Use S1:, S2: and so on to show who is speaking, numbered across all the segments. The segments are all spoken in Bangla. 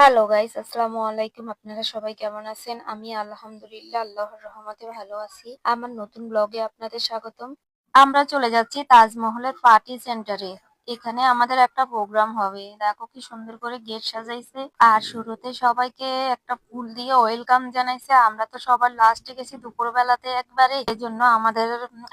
S1: হ্যালো গাইস, আসসালামু আলাইকুম। আপনারা সবাই কেমন আছেন? আমি আলহামদুলিল্লাহ আল্লাহর রহমতে ভালো আছি। আমার নতুন ব্লগে আপনাদের স্বাগতম। আমরা চলে যাচ্ছি তাজমহলের পার্টি সেন্টারে। এখানে আমাদের একটা প্রোগ্রাম হবে। দেখো কি সুন্দর করে গেট সাজাইছে। আর শুরুতে সবাইকে একটা ফুল দিয়ে ওয়েলকাম জানাইছে। আমরা তো সবার লাস্টে গেছি দুপুর বেলাতে একবারে, এই জন্য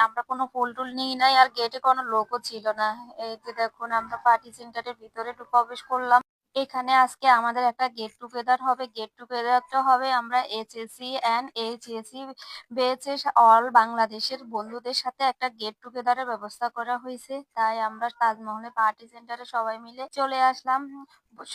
S1: আমরা কোনো ফুল টুল নিই নাই, আর গেটে কোনো লোকও ছিল না। এই যে দেখুন, আমরা পার্টি সেন্টারের ভিতরে প্রবেশ করলাম। এখানে আজকে আমাদের একটা গেট টুগেদার হবে। গেট টুগেদারটা হবে আমরা এইচএসসি অ্যান্ড এইচএসসি বেএচএস অল বাংলাদেশের বন্ধুদের সাথে একটা গেট টুগেদারের ব্যবস্থা করা হয়েছে। তাই আমরা তাজমহলে পার্টি সেন্টারে সবাই মিলে চলে আসলাম।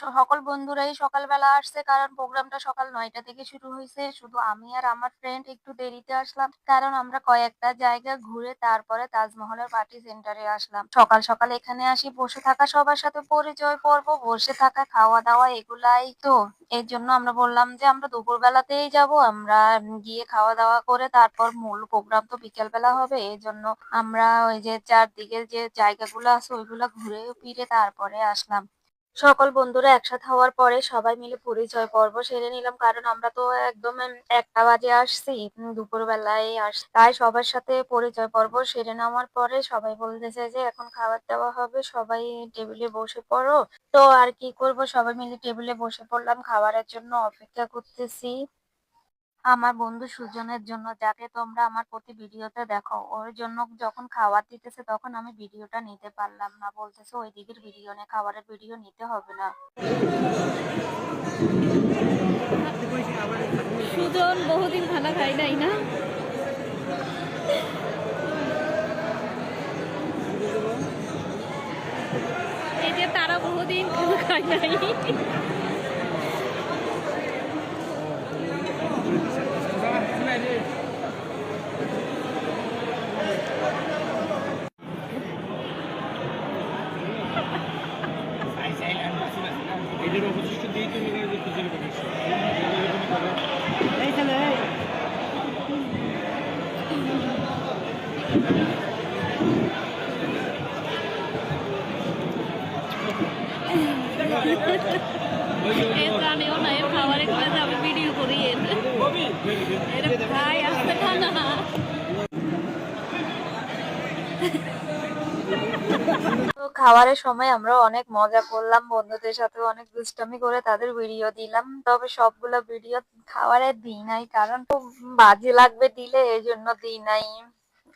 S1: সকল বন্ধুরাই সকালবেলা আসছে, কারণ প্রোগ্রামটা সকাল 9টা থেকে শুরু হয়েছে। শুধু আমি আর আমার ফ্রেন্ড একটু দেরিতে আসলাম, কারণ আমরা কয়েকটা জায়গা ঘুরে তারপরে তাজমহলের পার্টি সেন্টারে আসলাম। সকাল সকাল এখানে আসি, বসে থাকা সবার সাথে পরিচয় পর্ব, বসে থাকা, খাওয়া দাওয়া, এগুলাই তো। এর জন্য আমরা বললাম যে আমরা দুপুর বেলাতেই যাব। আমরা গিয়ে খাওয়া দাওয়া করে তারপর মূল প্রোগ্রাম তো বিকেল বেলা হবে। এই জন্য আমরা ওই যে চারদিকে যে জায়গাগুলো আছে ওইগুলা ঘুরে ফিরে তারপরে আসলাম। সকল বন্ধুরা একসাথে হওয়ার পরে সবাই মিলে পরিচয় পর্ব সেরে নিলাম, কারণ আমরা তো একদম 1টা বাজে আসছি, দুপুর বেলায় তাই সবার সাথে পরিচয় পর্ব সেরে নেওয়ার পরে সবাই বলতেছে যে এখন খাবার দাওয়া হবে, সবাই টেবিলে বসে পড়ো। তো আর কি করব, সবাই মিলে টেবিলে বসে পড়লাম, খাবারের জন্য অপেক্ষা করতেছি। আমার বন্ধু সুজনের জন্য, যাকে তোমরা আমার প্রতি ভিডিওতে দেখো, ওর জন্য যখন খাবার দিতেছে তখন আমি ভিডিওটা নিতে পারলাম না। বলতেছে ওই দিকের ভিডিও নে, খাবারের ভিডিও নিতে হবে না।
S2: সুজন বহুদিন খানা খাই নাই না। এই যে তারা বহুদিন খানা খাই নাই।
S3: এদের অবশিষ্ট দিয়ে তুমি খুঁজে পাবে।
S2: জানিও না এর খাবারে করে যাবে ভিডিও করি এর ভাই আসতে খানা।
S1: তো খাবারের সময় আমরা অনেক মজা করলাম, বন্ধুদের সাথে অনেক দুষ্টামি করে তাদের ভিডিও দিলাম। তবে সবগুলো ভিডিও খাবারের দিই নাই, কারণ তো বাজে লাগবে দিলে, এই জন্য দিই নাই।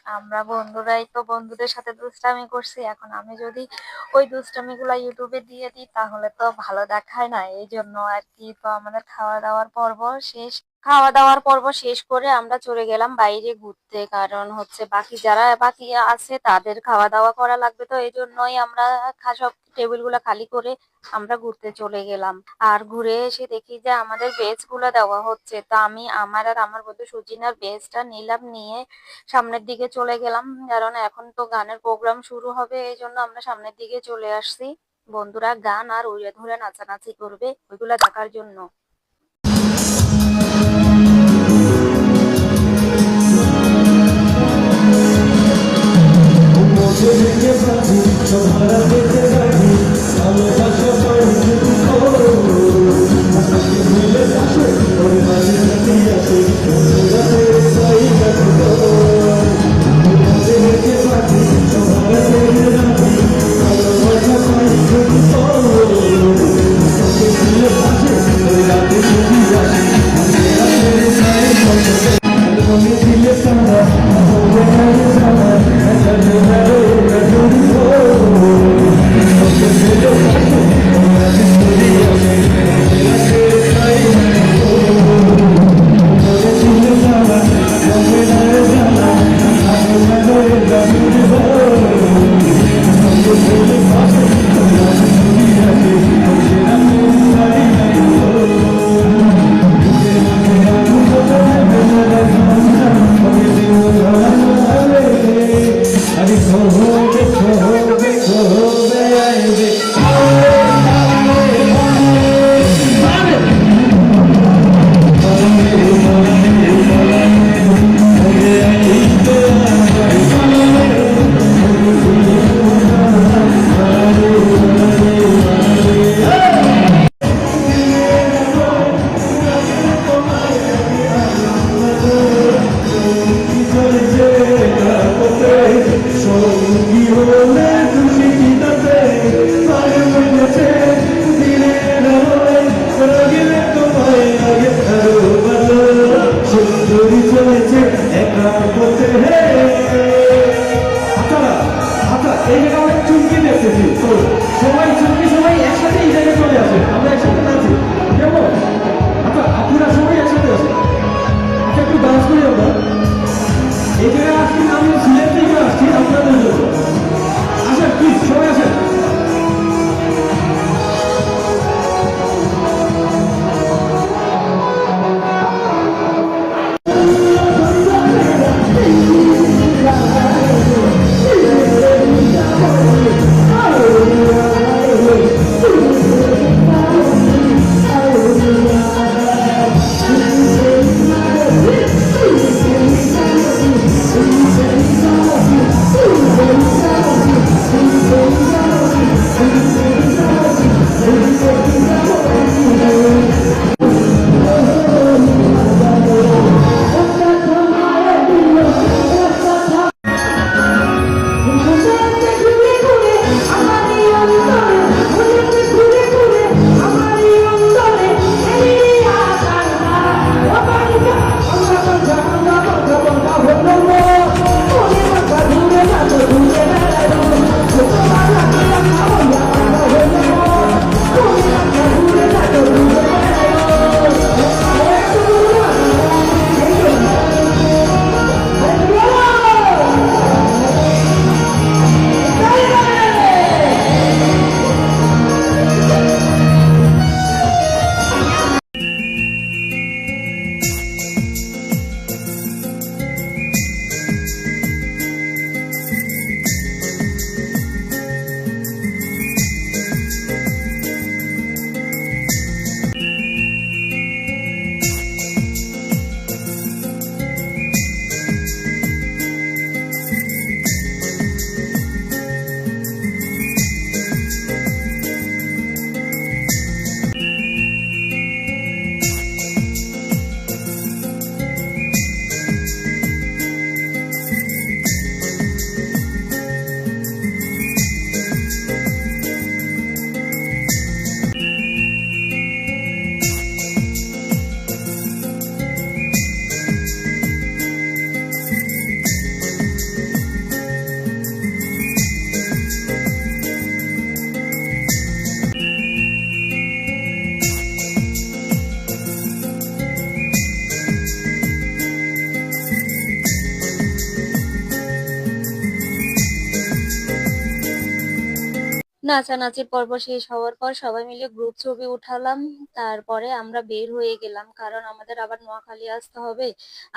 S1: আমরা বন্ধুরাই তো বন্ধুদের সাথে দুষ্টামি করছি, এখন আমি যদি ওই দুষ্টামি গুলা ইউটিউবে দিয়ে দিই তাহলে তো ভালো দেখায় না। এই জন্য আর কি। তো আমাদের খাওয়া দাওয়ার পর্ব শেষ করে আমরা চলে গেলাম বাইরে ঘুরতে, কারণ হচ্ছে যারা বাকি আছে তাদের খাওয়া দাওয়া করা লাগবে। তো এই জন্যই আমরা সব টেবিল গুলা খালি করে আমরা ঘুরতে চলে গেলাম। আর ঘুরে এসে দেখি যে আমাদের বেজ গুলো দেওয়া হচ্ছে। তো আমি আমার আর আমার বন্ধু সুজিনার বেজটা নিলাম, নিয়ে সামনের দিকে চলে গেলাম, কারণ এখন তো গানের প্রোগ্রাম শুরু হবে। এই জন্য আমরা সামনের দিকে চলে আসছি। বন্ধুরা গান আর উড়ে ধরে নাচানাচি করবে, ওইগুলা দেখার জন্য। নাচানাচির পর্ব শেষ হওয়ার পর সবাই মিলে গ্রুপ ছবি উঠালাম। তারপরে আমরা বের হয়ে গেলাম, কারণ আমাদের আবার নোয়াখালী আসতে হবে।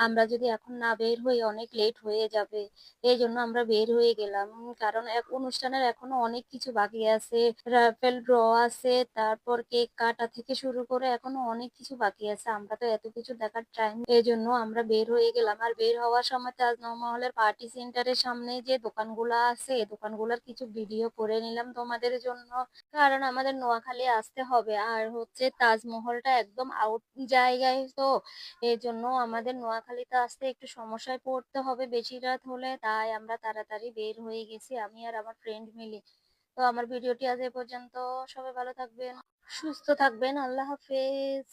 S1: আমরা যদি এখন না বের হই অনেক লেট হয়ে যাবে। এই জন্য আমরা বের হয়ে গেলাম, কারণ এক অনুষ্ঠানের এখনো অনেক কিছু বাকি আছে। রাফেল ড্র আছে, তারপর কেক কাটা থেকে শুরু করে এখনো অনেক কিছু বাকি আছে। আমরা তো এত কিছু দেখার টাইম, এই জন্য আমরা বের হয়ে গেলাম। আর বের হওয়ার সময় তাজমহলের পার্টি সেন্টারের সামনে যে দোকানগুলো আছে, দোকানগুলোর কিছু ভিডিও করে নিলাম তোমাদের জন্য, কারণ আমাদের নোয়াখালী আসতে হবে। আর হচ্ছে তাজমহলটা একদম আউট জায়গায় তো, এই জন্য আমাদের নোয়াখালীতে আসতে একটু সমস্যায় পড়তে হবে বেশি রাত হলে। তাই আমরা তাড়াতাড়ি বের হয়ে গেছি, আমি আর আমার ফ্রেন্ড মিলে। তো আমার ভিডিওটি আজ এ পর্যন্ত। সবাই ভালো থাকবেন, সুস্থ থাকবেন। আল্লাহ হাফেজ।